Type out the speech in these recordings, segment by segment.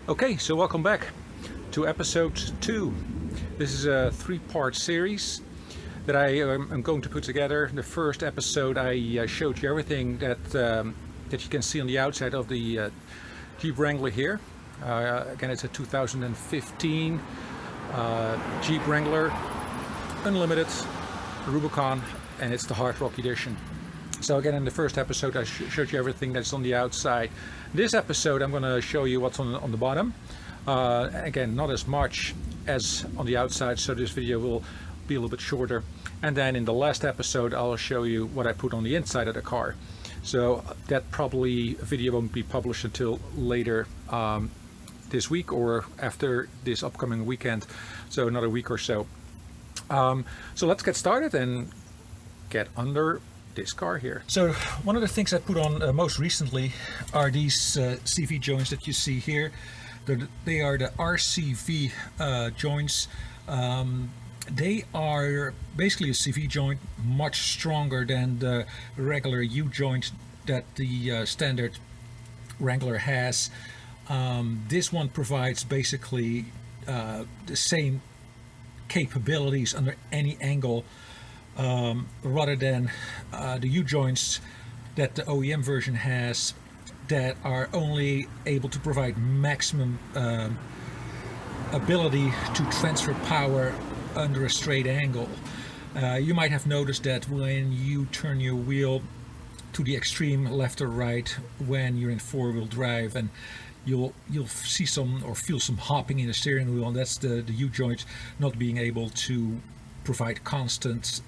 Okay, so welcome back to episode 2. This is a 3-part series that I'm going to put together. The first episode I showed you everything that you can see on the outside of the Jeep Wrangler here. Again, it's a 2015 Jeep Wrangler Unlimited Rubicon, and it's the Hard Rock Edition. So again, in the first episode I showed you everything that's on the outside. This episode I'm going to show you what's on the bottom. Again, not as much as on the outside, so this video will be a little bit shorter. And then in the last episode I'll show you what I put on the inside of the car. So that probably video won't be published until later this week or after this upcoming weekend, so another week or so. So let's get started and get under this car here. So one of the things I put on most recently are these CV joints that you see here. They are the RCV joints. They are basically a CV joint, much stronger than the regular U joint that the standard Wrangler has. This one provides basically the same capabilities under any angle, rather than the U-joints that the OEM version has, that are only able to provide maximum ability to transfer power under a straight angle. You might have noticed that when you turn your wheel to the extreme left or right when you're in four-wheel drive, and you'll see some or feel some hopping in the steering wheel, and that's the U-joint not being able to provide constant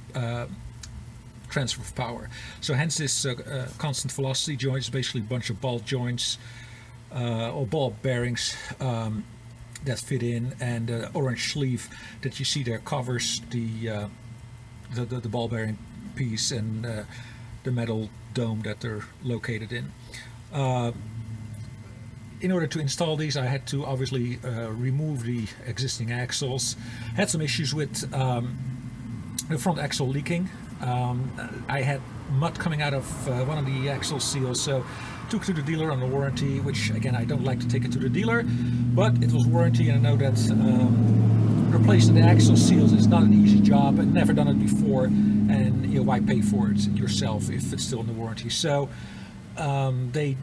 transfer of power. So hence this constant velocity joint is basically a bunch of ball joints or ball bearings that fit in, and the orange sleeve that you see there covers the ball bearing piece and the metal dome that they're located in. In order to install these, I had to obviously remove the existing axles. Had some issues with the front axle leaking. I had mud coming out of one of the axle seals, so took to the dealer on the warranty, which again, I don't like to take it to the dealer, but it was warranty, and I know that replacing the axle seals is not an easy job. I've never done it before, and why pay for it yourself if it's still in the warranty? So they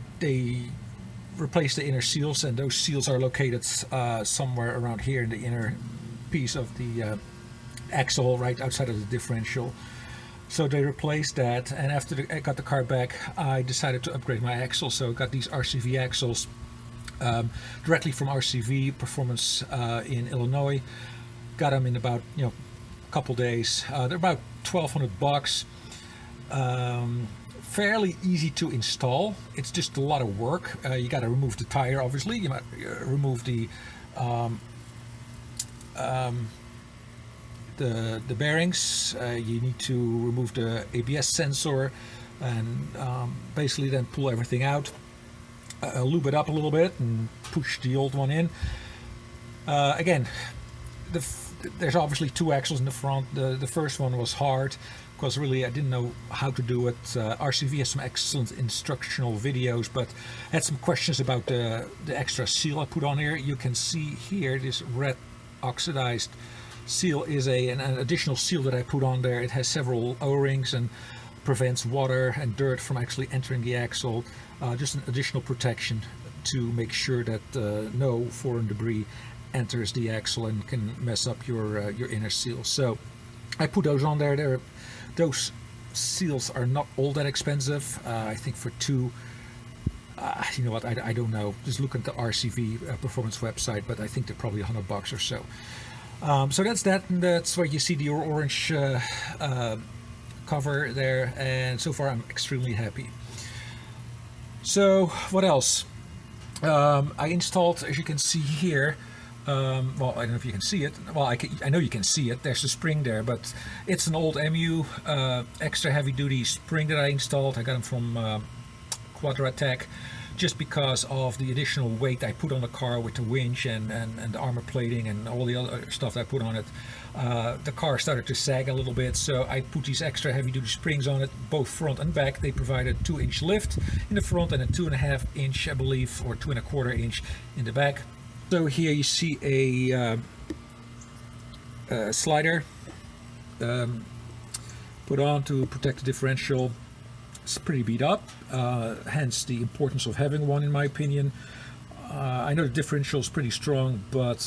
replaced the inner seals, and those seals are located somewhere around here in the inner piece of the axle, right outside of the differential. So they replaced that, and after I got the car back, I decided to upgrade my axle. So I got these RCV axles directly from RCV Performance in Illinois. Got them in about a couple days. They're about $1,200. Fairly easy to install. It's just a lot of work. You got to remove the tire, obviously. You might remove the bearings. You need to remove the ABS sensor, and basically then pull everything out, lube it up a little bit, and push the old one in. Again, there's obviously two axles in the front. The first one was hard because really I didn't know how to do it. RCV has some excellent instructional videos, but had some questions about the extra seal I put on here. You can see here this red oxidized seal is an additional seal that I put on there. It has several O-rings and prevents water and dirt from actually entering the axle. Just an additional protection to make sure that no foreign debris enters the axle and can mess up your inner seal. So I put those on there. Those seals are not all that expensive. I think for two, you know what, I don't know. Just look at the RCV Performance website, but I think they're probably $100 or so. So that's that, and that's where you see the orange cover there, and so far I'm extremely happy. So what else? I installed, as you can see here, well, I don't know if you can see it. Well, I know you can see it. There's a spring there, but it's an old MU extra heavy-duty spring that I installed. I got them from Quadratech, just because of the additional weight I put on the car with the winch and the armor plating and all the other stuff that I put on it. The car started to sag a little bit, so I put these extra heavy-duty springs on it, both front and back. They provide a 2-inch lift in the front and a 2.5-inch, I believe, or 2.25 inch in the back. So here you see a slider put on to protect the differential. It's pretty beat up, hence the importance of having one, in my opinion. I know the differential is pretty strong, but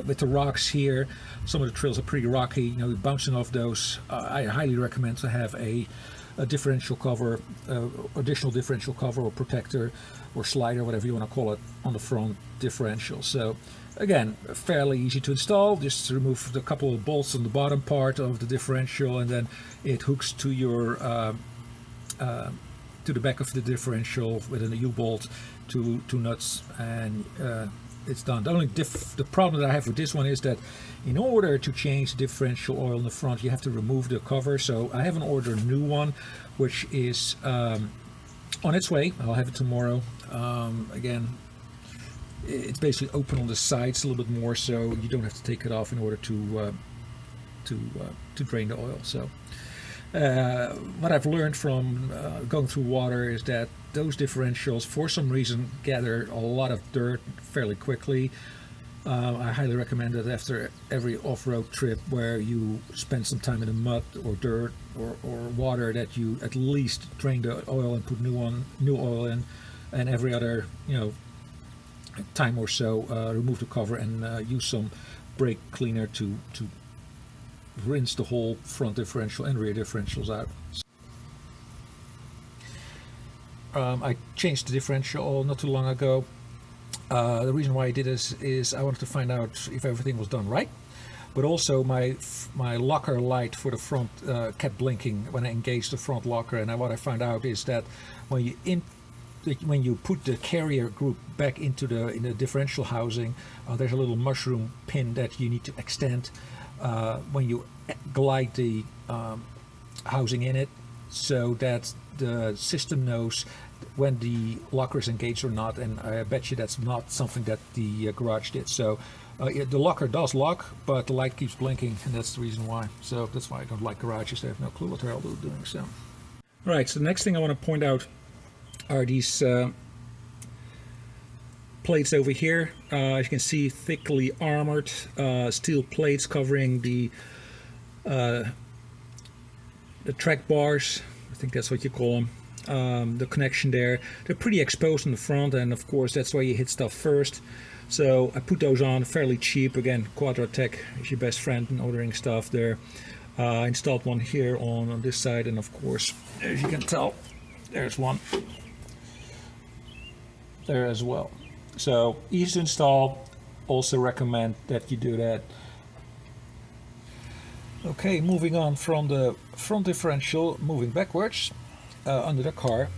with the rocks here, some of the trails are pretty rocky. You know, bouncing off those, I highly recommend to have a differential cover, additional differential cover or protector or slider, whatever you want to call it, on the front differential. So again, fairly easy to install. Just remove the couple of bolts on the bottom part of the differential, and then it hooks to your to the back of the differential with a U-bolt, two nuts, and it's done. The problem that I have with this one is that in order to change the differential oil in the front, you have to remove the cover. So I haven't ordered a new one, which is on its way. I'll have it tomorrow. Again, it's basically open on the sides a little bit more, so you don't have to take it off in order to drain the oil. So what I've learned from going through water is that those differentials, for some reason, gather a lot of dirt fairly quickly. I highly recommend that after every off-road trip where you spend some time in the mud or dirt or water, that you at least drain the oil and put new oil in, and every other time or so remove the cover and use some brake cleaner to rinse the whole front differential and rear differentials out. I changed the differential oil not too long ago. The reason why I did this is I wanted to find out if everything was done right, but also my locker light for the front kept blinking when I engaged the front locker, and what I found out is that when you put the carrier group back into the differential housing, there's a little mushroom pin that you need to extend when you glide the housing in it, so that the system knows when the locker is engaged or not. And I bet you that's not something that the garage did. So the locker does lock, but the light keeps blinking, and that's the reason why. So that's why I don't like garages. They have no clue what they're all doing. So, all right. So the next thing I want to point out are these plates over here. As you can see, thickly armored steel plates covering the track bars. I think that's what you call them. The connection there. They're pretty exposed in the front, and of course that's why you hit stuff first. So I put those on fairly cheap. Again, Quadratech is your best friend in ordering stuff there. I installed one here on this side, and of course, as you can tell, there's one there as well. So easy to install. Also recommend that you do that. Okay, moving on from the front differential, moving backwards under the car,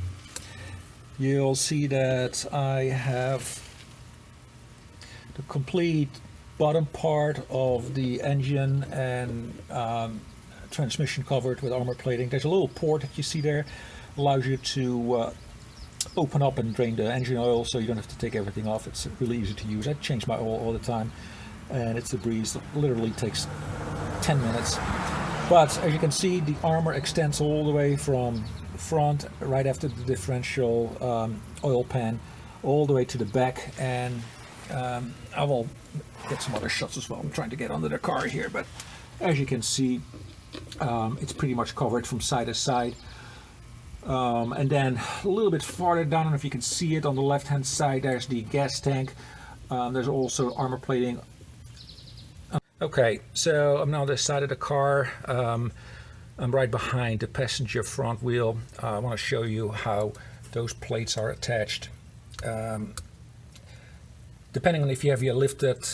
you'll see that I have the complete bottom part of the engine and transmission covered with armor plating. There's a little port that you see there, allows you to open up and drain the engine oil, so you don't have to take everything off. It's really easy to use. I change my oil all the time, and it's a breeze. It literally takes 10 minutes. But as you can see, the armor extends all the way from the front, right after the differential oil pan, all the way to the back. And I will get some other shots as well. I'm trying to get under the car here, but as you can see, it's pretty much covered from side to side. And then a little bit farther down, I don't know if you can see it, on the left hand side, there's the gas tank. There's also armor plating. Okay, so I'm now on the side of the car. I'm right behind the passenger front wheel. I want to show you how those plates are attached. Depending on if you have a lifted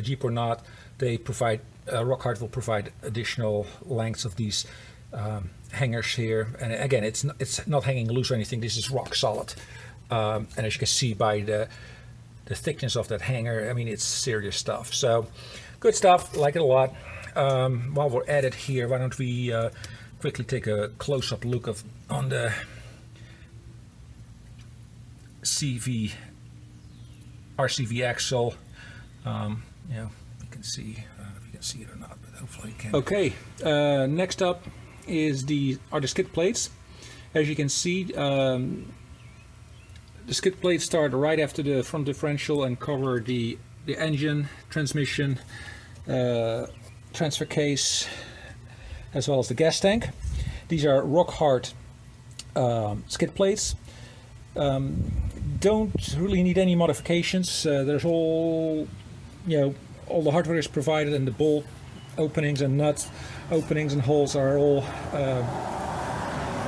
Jeep or not, they provide, Rockhard will provide additional lengths of these hangers here. And again, it's not hanging loose or anything. This is rock solid. And as you can see by the thickness of that hanger, I mean, it's serious stuff. So good stuff, like it a lot. While we're at it here, why don't we quickly take a close-up look on the RCV axle. You can see, I don't know if you can see it or not, but hopefully you can. Okay, next up are the skid plates. As you can see, The skid plates start right after the front differential and cover the engine, transmission, transfer case, as well as the gas tank. These are rock hard skid plates. Don't really need any modifications. There's all the hardware is provided, and the bolt openings and nut openings and holes are all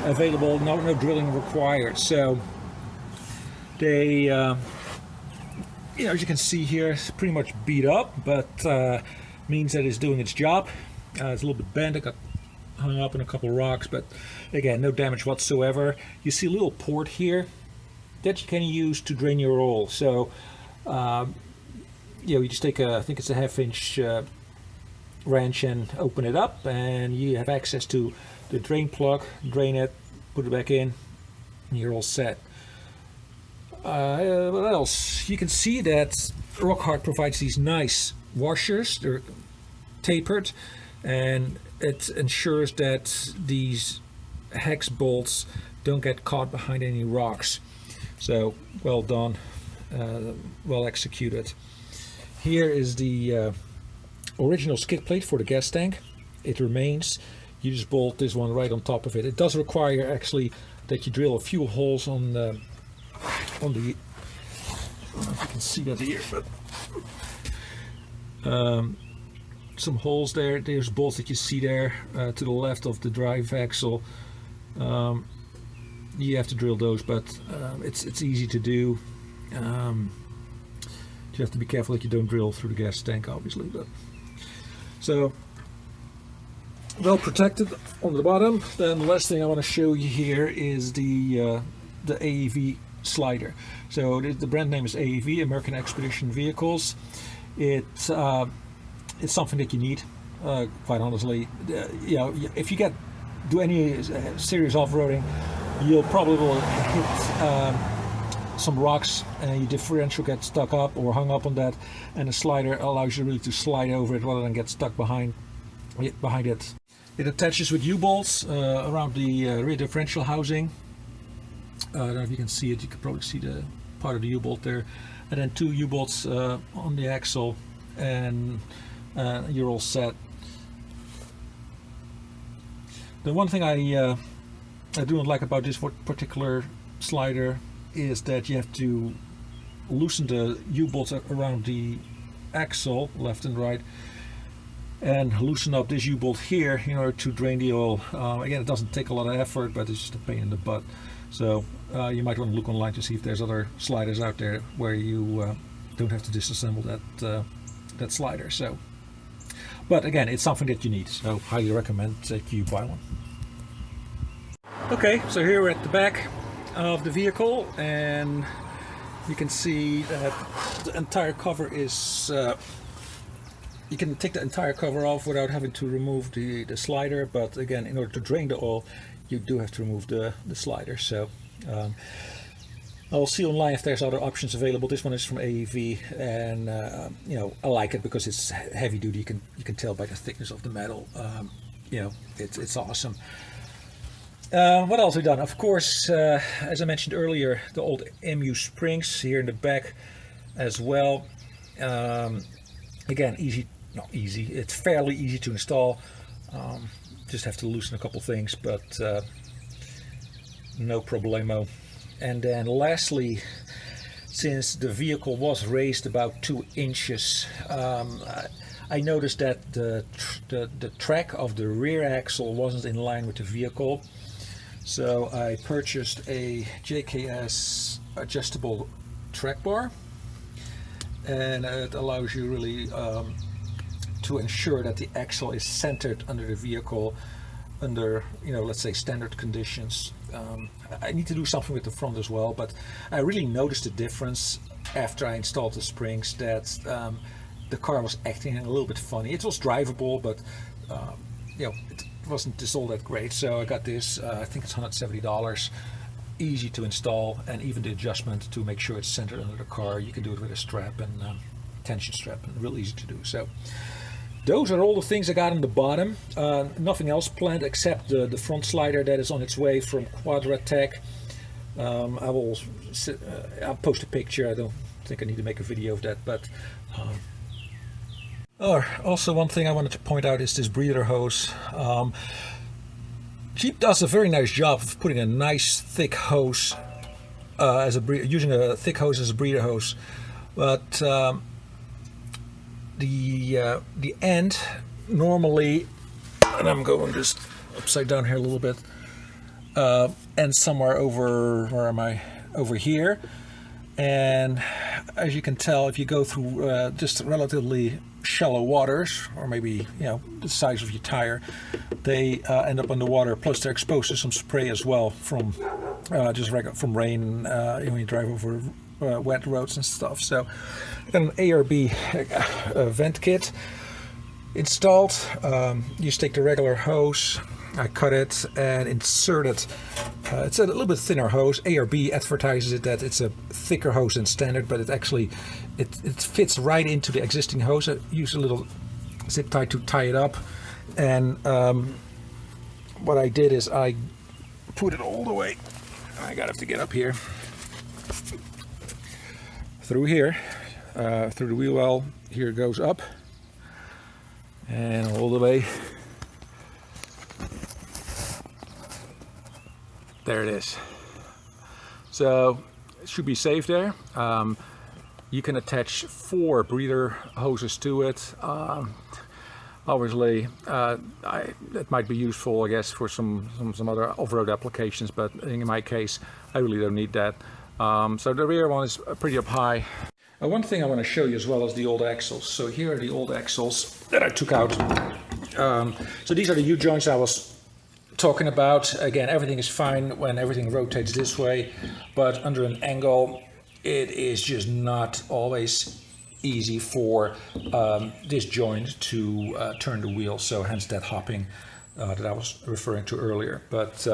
available. No drilling required. So they, as you can see here, it's pretty much beat up, but means that it's doing its job. It's a little bit bent. It got hung up in a couple of rocks, but again, no damage whatsoever. You see a little port here that you can use to drain your oil. So you just take I think it's a 1/2 inch wrench and open it up, and you have access to the drain plug. Drain it, put it back in, and you're all set. What else? You can see that Rockhard provides these nice washers. They're tapered, and it ensures that these hex bolts don't get caught behind any rocks. So well done, well executed. Here is the original skid plate for the gas tank. It remains. You just bolt this one right on top of it. It does require actually that you drill a few holes on the I don't know if you can see that here, but some holes there. There's bolts that you see there to the left of the drive axle. You have to drill those, but it's easy to do. You have to be careful that you don't drill through the gas tank, obviously. But so well protected on the bottom. Then the last thing I want to show you here is the AEV slider. So the brand name is AEV, American Expedition Vehicles. It's something that you need, quite honestly. If you do any serious off-roading, you'll probably hit some rocks, and your differential gets stuck up or hung up on that, and the slider allows you really to slide over it rather than get stuck behind it. It attaches with U-bolts around the rear differential housing. I don't know if you can see it. You can probably see the part of the U-bolt there, and then 2 U-bolts on the axle, and you're all set. The one thing I do not like about this particular slider is that you have to loosen the U-bolts around the axle, left and right, and loosen up this U-bolt here in order to drain the oil. Again, it doesn't take a lot of effort, but it's just a pain in the butt. So you might want to look online to see if there's other sliders out there where you don't have to disassemble that slider. So, but again, it's something that you need, so highly recommend that you buy one. Okay, so here we're at the back of the vehicle, and you can see that the entire cover is you can take the entire cover off without having to remove the slider, but again, in order to drain the oil, you do have to remove the slider. So I'll see online if there's other options available. This one is from AEV, and I like it because it's heavy duty. You can tell by the thickness of the metal. It's awesome. What else have we done? Of course, as I mentioned earlier, the old MU springs here in the back as well. Again, it's fairly easy to install. Just have to loosen a couple things, but no problemo. And then lastly, since the vehicle was raised about 2 inches, I noticed that the track of the rear axle wasn't in line with the vehicle. So I purchased a JKS adjustable track bar, and it allows you really to ensure that the axle is centered under the vehicle under, let's say standard conditions. I need to do something with the front as well, but I really noticed the difference after I installed the springs, that the car was acting a little bit funny. It was drivable, but it wasn't just all that great. So I got this, I think it's $170, easy to install, and even the adjustment to make sure it's centered under the car, you can do it with a strap and tension strap, and real easy to do. So those are all the things I got on the bottom. Nothing else planned except the front slider that is on its way from Quadratech. I'll post a picture. I don't think I need to make a video of that, but also one thing I wanted to point out is this breather hose. Jeep does a very nice job of putting a nice thick hose using a thick hose as a breather hose, but the end normally, and I'm going just upside down here a little bit, ends somewhere over, where am I? Over here. And as you can tell, if you go through just relatively shallow waters, or maybe the size of your tire, they end up underwater. Plus, they're exposed to some spray as well from from rain when you drive over wet roads and stuff. So, I've got an ARB vent kit installed. You just take the regular hose. I cut it and insert it. It's a little bit thinner hose. ARB advertises it that it's a thicker hose than standard, but it fits right into the existing hose. I use a little zip tie to tie it up, and what I did is I put it all the way. I got to get up here through here, through the wheel well. Here it goes up and all the way. There it is. So it should be safe there. You can attach 4 breather hoses to it. Obviously, that might be useful, I guess, for some other off-road applications, but in my case, I really don't need that. So the rear one is pretty up high. One thing I want to show you as well is the old axles. So here are the old axles that I took out. So these are the U-joints I was talking about. Again, everything is fine when everything rotates this way, but under an angle it is just not always easy for this joint to turn the wheel, so hence that hopping that I was referring to earlier. But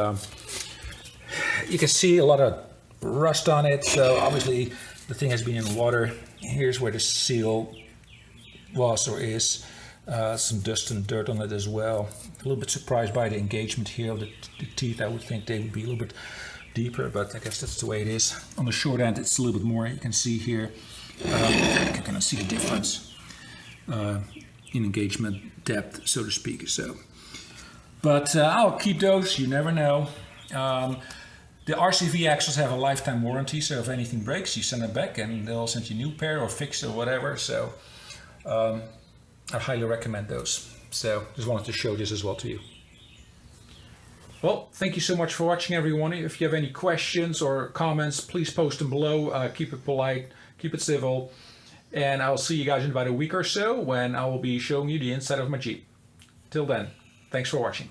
you can see a lot of rust on it, so obviously the thing has been in water. Here's where the seal was or is. Some dust and dirt on it as well. A little bit surprised by the engagement here of the teeth. I would think they would be a little bit deeper, but I guess that's the way it is. On the short end it's a little bit more. You can see here, you can kind of see the difference in engagement depth, so to speak. So, but I'll keep those, you never know. The RCV axles have a lifetime warranty, so if anything breaks you send it back and they'll send you a new pair or fix it or whatever. So I highly recommend those. So just wanted to show this as well to you. Well, thank you so much for watching, everyone. If you have any questions or comments, please post them below. Keep it polite, keep it civil. And I'll see you guys in about a week or so when I will be showing you the inside of my Jeep. Till then, thanks for watching.